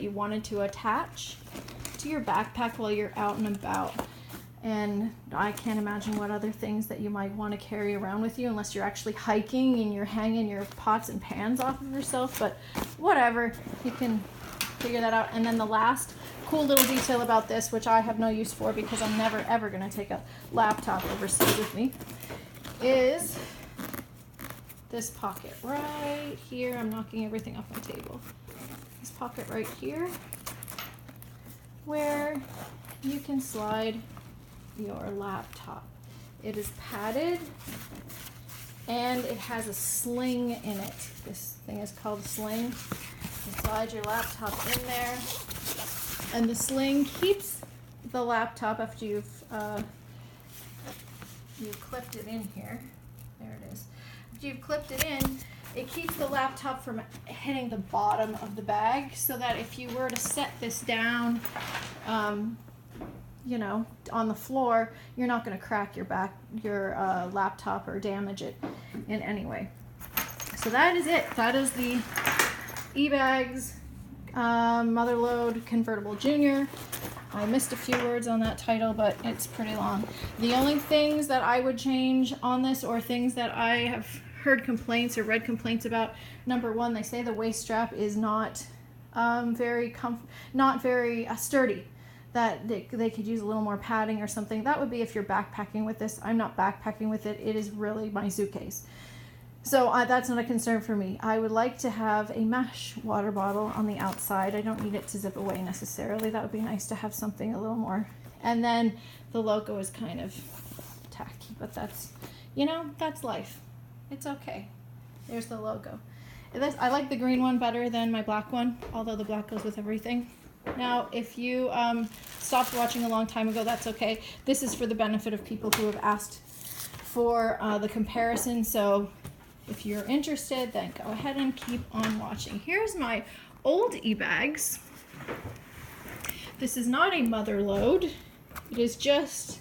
you wanted to attach to your backpack while you're out and about. And I can't imagine what other things that you might want to carry around with you unless you're actually hiking and you're hanging your pots and pans off of yourself, but whatever, you can figure that out. And then the last cool little detail about this, which I have no use for because I'm never ever going to take a laptop overseas with me, is this pocket right here. I'm knocking everything off my table. This pocket right here where you can slide your laptop. It is padded and it has a sling in it. This thing is called a sling. You slide your laptop in there, and the sling keeps the laptop after you've clipped it in here. There it is. After you've clipped it in, it keeps the laptop from hitting the bottom of the bag, so that if you were to set this down you know, on the floor, you're not going to crack your laptop or damage it in any way. So that is it. That is the eBags Motherload Convertible Junior. I missed a few words on that title, but it's pretty long. The only things that I would change on this, or things that I have heard complaints or read complaints about, number one, they say the waist strap is not very sturdy, that they could use a little more padding or something. That would be if you're backpacking with this. I'm not backpacking with it. It is really my suitcase. So that's not a concern for me. I would like to have a mesh water bottle on the outside. I don't need it to zip away necessarily. That would be nice to have something a little more. And then the logo is kind of tacky, but that's, you know, that's life. It's okay. There's the logo. I like the green one better than my black one, although the black goes with everything. Now, if you stopped watching a long time ago, that's okay. This is for the benefit of people who have asked for the comparison. So if you're interested, then go ahead and keep on watching. Here's my old eBags. This is not a Motherload. It is just,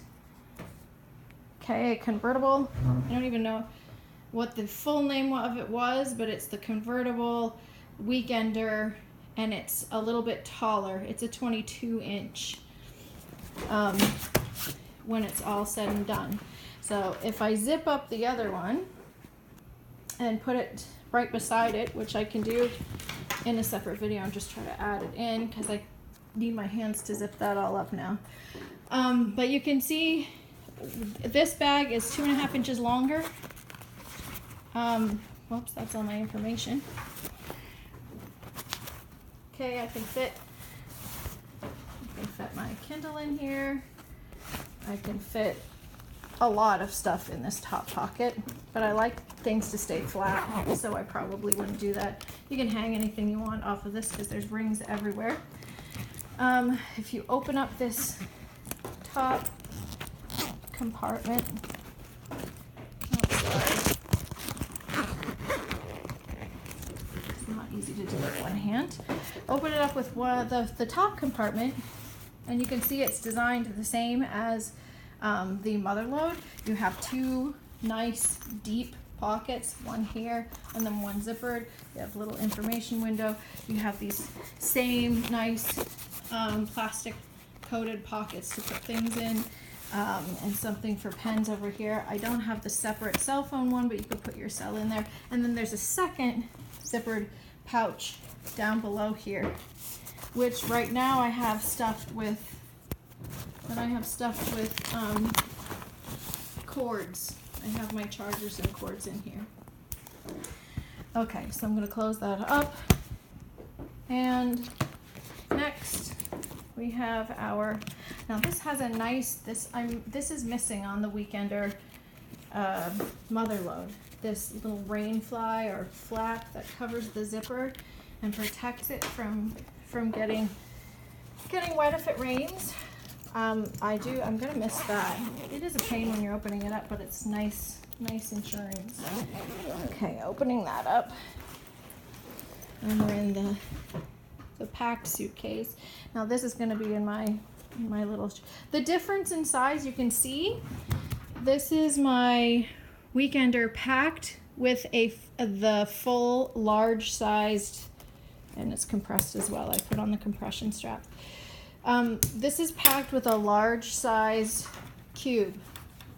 okay, a convertible. I don't even know what the full name of it was, but it's the convertible weekender, and it's a little bit taller. It's a 22-inch when it's all said and done. So if I zip up the other one and put it right beside it, which I can do in a separate video, I'm just trying to add it in because I need my hands to zip that all up now. But you can see this bag is 2.5 inches longer. Whoops, that's all my information. Okay, I can fit my Kindle in here. I can fit a lot of stuff in this top pocket, but I like things to stay flat, so I probably wouldn't do that. You can hang anything you want off of this because there's rings everywhere. If you open up this top compartment, easy to do with one hand. Open it up with the top compartment, and you can see it's designed the same as the Motherload. You have two nice deep pockets, one here and then one zippered. You have a little information window. You have these same nice plastic coated pockets to put things in, and something for pens over here. I don't have the separate cell phone one, but you could put your cell in there. And then there's a second zippered pouch down below here, which right now I have stuffed with cords. I have my chargers and cords in here. Okay, so I'm going to close that up. And next we have our, now this has a nice, this is missing on the Weekender Motherload. This little rain fly or flap that covers the zipper and protects it from getting wet if it rains. I'm gonna miss that. It is a pain when you're opening it up, but it's nice insurance. Okay, opening that up, and we're in the packed suitcase. Now this is gonna be in my little. The difference in size, you can see. This is my Weekender packed with the full large sized and it's compressed as well. I put on the compression strap. This is packed with a large size cube.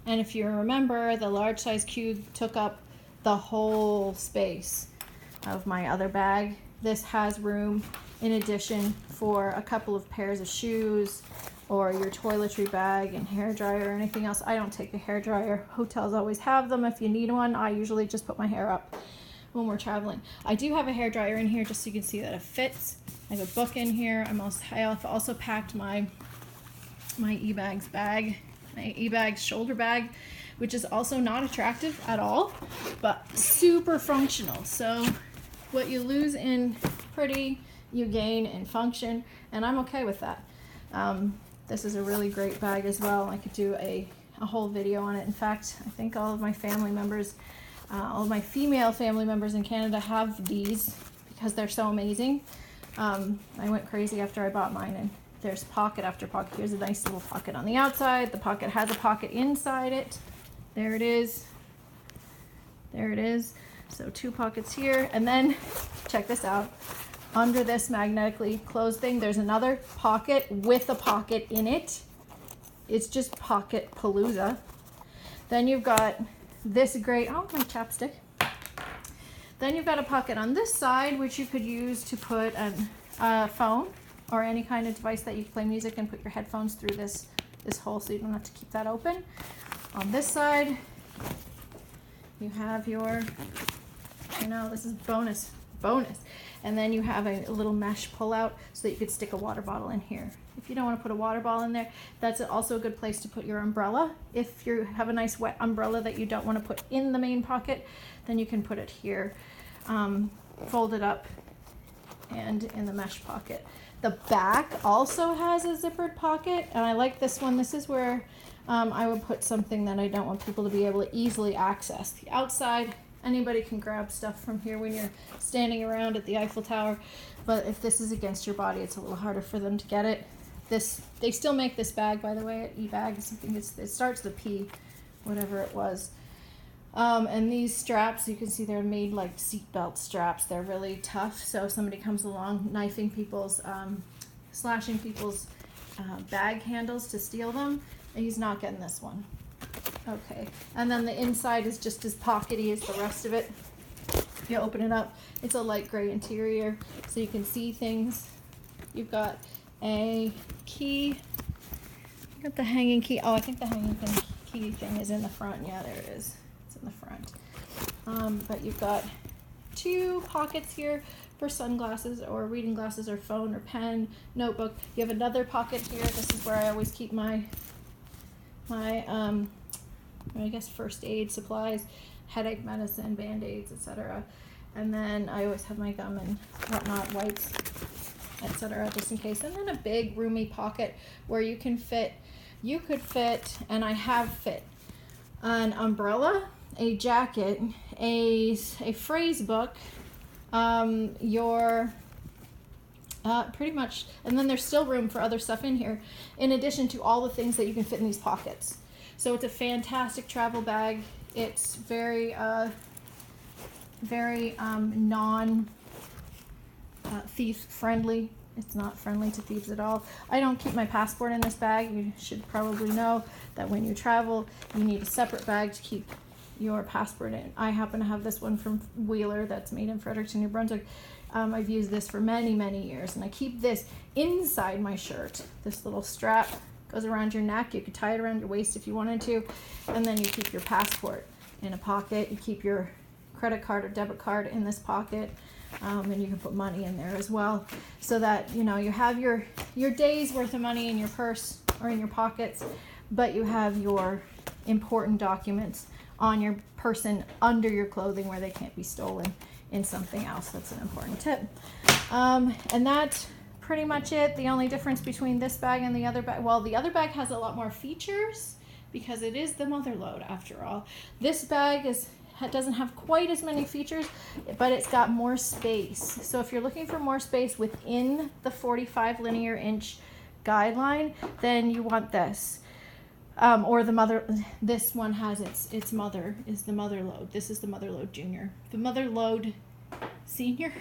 And if you remember, the large size cube took up the whole space of my other bag. This has room in addition for a couple of pairs of shoes or your toiletry bag and hair dryer or anything else. I don't take a hair dryer. Hotels always have them if you need one. I usually just put my hair up when we're traveling. I do have a hair dryer in here just so you can see that it fits. I have a book in here. I've also packed my eBags bag, my eBags shoulder bag, which is also not attractive at all, but super functional. So what you lose in pretty, you gain in function, and I'm okay with that. This is a really great bag as well. I could do a whole video on it. In fact, I think all of my family members, all of my female family members in Canada have these because they're so amazing. I went crazy after I bought mine, and there's pocket after pocket. Here's a nice little pocket on the outside. The pocket has a pocket inside it. There it is. There it is. So 2 pockets here, and then check this out. Under this magnetically closed thing, there's another pocket with a pocket in it. It's just pocket palooza. Then you've got this great, oh, my chapstick. Then you've got a pocket on this side, which you could use to put a phone or any kind of device that you can play music and put your headphones through this hole so you don't have to keep that open. On this side, you have your, this is bonus. And then you have a little mesh pull out so that you could stick a water bottle in here. If you don't want to put a water bottle in there, that's also a good place to put your umbrella. If you have a nice wet umbrella that you don't want to put in the main pocket, then you can put it here, fold it up, and in the mesh pocket. The back also has a zippered pocket, and I like this one. This is where I would put something that I don't want people to be able to easily access. The outside, anybody can grab stuff from here when you're standing around at the Eiffel Tower, but if this is against your body, it's a little harder for them to get it. They still make this bag, by the way, at eBags. I think it starts with a P, whatever it was. And these straps, you can see they're made like seatbelt straps. They're really tough. So if somebody comes along knifing people's, slashing people's bag handles to steal them, he's not getting this one. Okay, and then the inside is just as pockety as the rest of it. You open it up, it's a light gray interior, so you can see things. You've got a key. You got the hanging key. Oh, I think the hanging key thing is in the front. Yeah, there it is. It's in the front. But you've got 2 pockets here for sunglasses or reading glasses or phone or pen, notebook. You have another pocket here. This is where I always keep my I guess first aid supplies, headache medicine, band-aids, etc. And then I always have my gum and whatnot, wipes, etc., just in case. And then a big roomy pocket where you could fit, and I have fit, an umbrella, a jacket, a phrase book, your pretty much, and then there's still room for other stuff in here, in addition to all the things that you can fit in these pockets. So it's a fantastic travel bag. It's very non-thief friendly. It's not friendly to thieves at all. I don't keep my passport in this bag. You should probably know that when you travel, you need a separate bag to keep your passport in. I happen to have this one from Wheeler that's made in Fredericton, New Brunswick. I've used this for many, many years, and I keep this inside my shirt. This little strap goes around your neck. You could tie it around your waist if you wanted to, and then you keep your passport in a pocket. You keep your credit card or debit card in this pocket, and you can put money in there as well, so that you have your day's worth of money in your purse or in your pockets, but you have your important documents on your person under your clothing where they can't be stolen in something else. That's an important tip. And that's pretty much it. The only difference between this bag and the other bag, well, the other bag has a lot more features because it is the mother load after all. This bag doesn't have quite as many features, but it's got more space. So if you're looking for more space within the 45 linear inch guideline, then you want this. Or the mother, this one has its mother is the mother load. This is the mother load junior. The mother load Senior,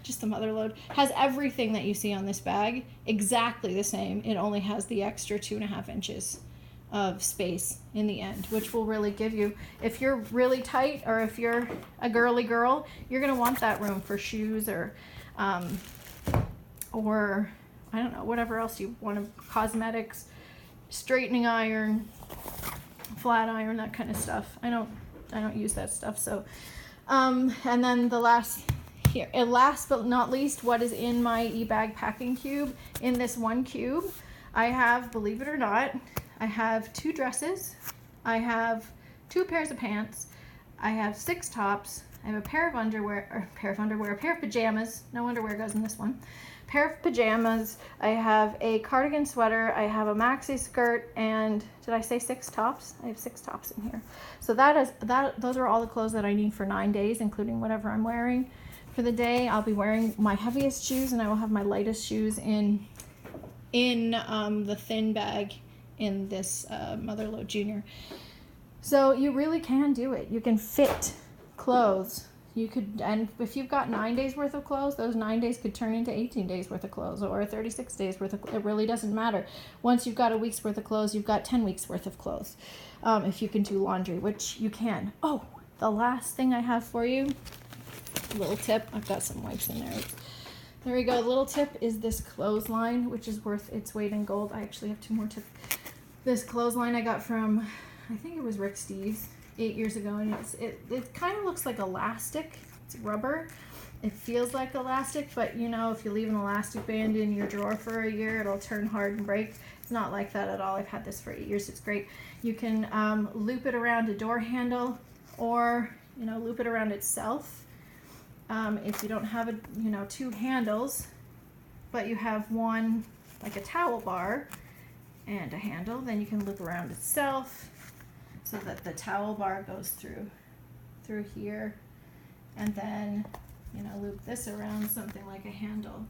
just the mother load, has everything that you see on this bag, exactly the same. It only has the extra 2.5 inches of space in the end, which will really give you, if you're really tight or if you're a girly girl, you're going to want that room for shoes or I don't know, whatever else you want, cosmetics, straightening iron, flat iron, that kind of stuff. I don't use that stuff. So and then the last here, and last but not least, what is in my eBag packing cube. In this one cube, I have, believe it or not, I have 2 dresses, I have 2 pairs of pants, I have 6 tops, I have a pair of underwear, a pair of pajamas, no underwear goes in this one, pair of pajamas, I have a cardigan sweater, I have a maxi skirt, and did I say 6 tops? I have 6 tops in here. So those are all the clothes that I need for 9 days, including whatever I'm wearing for the day. I'll be wearing my heaviest shoes, and I will have my lightest shoes in the thin bag in this Motherload Junior. So you really can do it. You can fit clothes. You could, and if you've got 9 days worth of clothes, those 9 days could turn into 18 days worth of clothes or 36 days worth of, it really doesn't matter. Once you've got a week's worth of clothes, you've got 10 weeks worth of clothes. If you can do laundry, which you can. Oh, the last thing I have for you, little tip, I've got some wipes in there. There we go. The little tip is this clothesline, which is worth its weight in gold. I actually have 2 more tips. This clothesline I got from, I think it was Rick Steves 8 years ago, and it kind of looks like elastic. It's rubber. It feels like elastic, but you know, if you leave an elastic band in your drawer for a year, it'll turn hard and break. It's not like that at all. I've had this for 8 years. It's great. You can loop it around a door handle, or loop it around itself. If you don't have 2 handles, but you have one like a towel bar and a handle, then you can loop around itself so that the towel bar goes through here, and then loop this around something like a handle,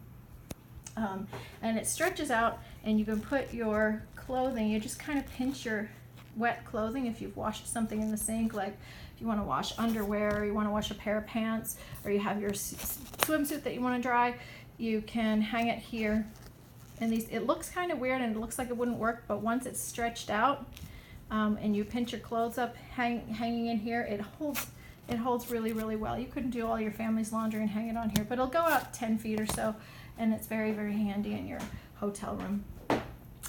and it stretches out, and you can put your clothing, you just kind of pinch your wet clothing if you've washed something in the sink, like if you want to wash underwear, or you want to wash a pair of pants, or you have your swimsuit that you want to dry, you can hang it here. And it looks kind of weird and it looks like it wouldn't work, but once it's stretched out and you pinch your clothes up hanging in here, it holds really, really well. You couldn't do all your family's laundry and hang it on here, but it'll go out 10 feet or so, and it's very, very handy in your hotel room.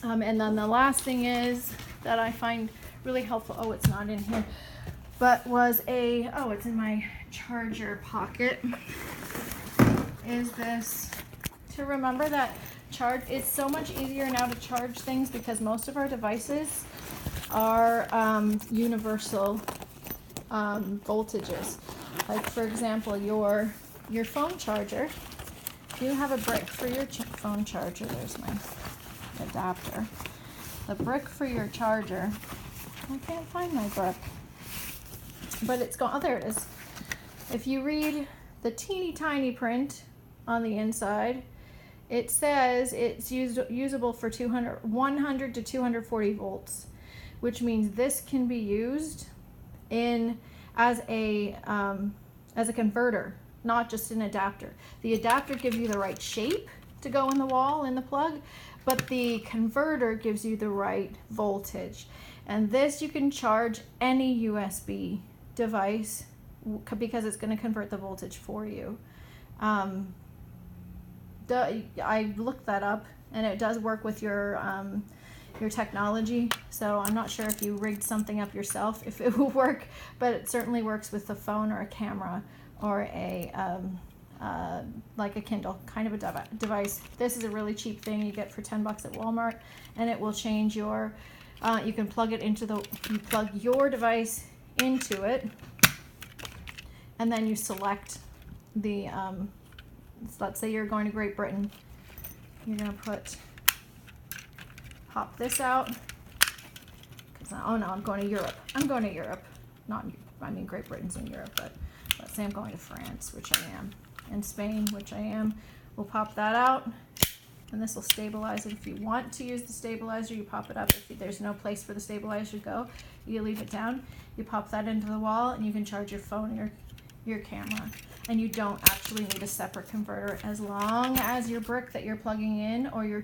And then the last thing is that I find really helpful, oh, it's not in here, but it's in my charger pocket, is this, to remember that it's so much easier now to charge things because most of our devices are universal voltages. Like for example, your phone charger, if you have a brick for your phone charger, there's my adapter. The brick for your charger, I can't find my brick, but it's gone, oh there it is. If you read the teeny tiny print on the inside, it says it's usable for 100 to 240 volts, which means this can be used as a converter, not just an adapter. The adapter gives you the right shape to go in the wall in the plug, but the converter gives you the right voltage. And this you can charge any USB device because it's going to convert the voltage for you. I looked that up, and it does work with your technology, so I'm not sure if you rigged something up yourself if it will work, but it certainly works with a phone or a camera or a like a Kindle kind of a device. This is a really cheap thing you get for $10 at Walmart, and it will change your you can plug your device into it, and then you select the let's say you're going to Great Britain. You're going to pop this out. Oh no, I'm going to Europe. I'm going to Europe. Great Britain's in Europe, but let's say I'm going to France, which I am, and Spain, which I am. We'll pop that out, and this will stabilize it. If you want to use the stabilizer, you pop it up. If there's no place for the stabilizer to go, you leave it down. You pop that into the wall, and you can charge your phone or your camera. and you don't actually need a separate converter as long as your brick that you're plugging in or your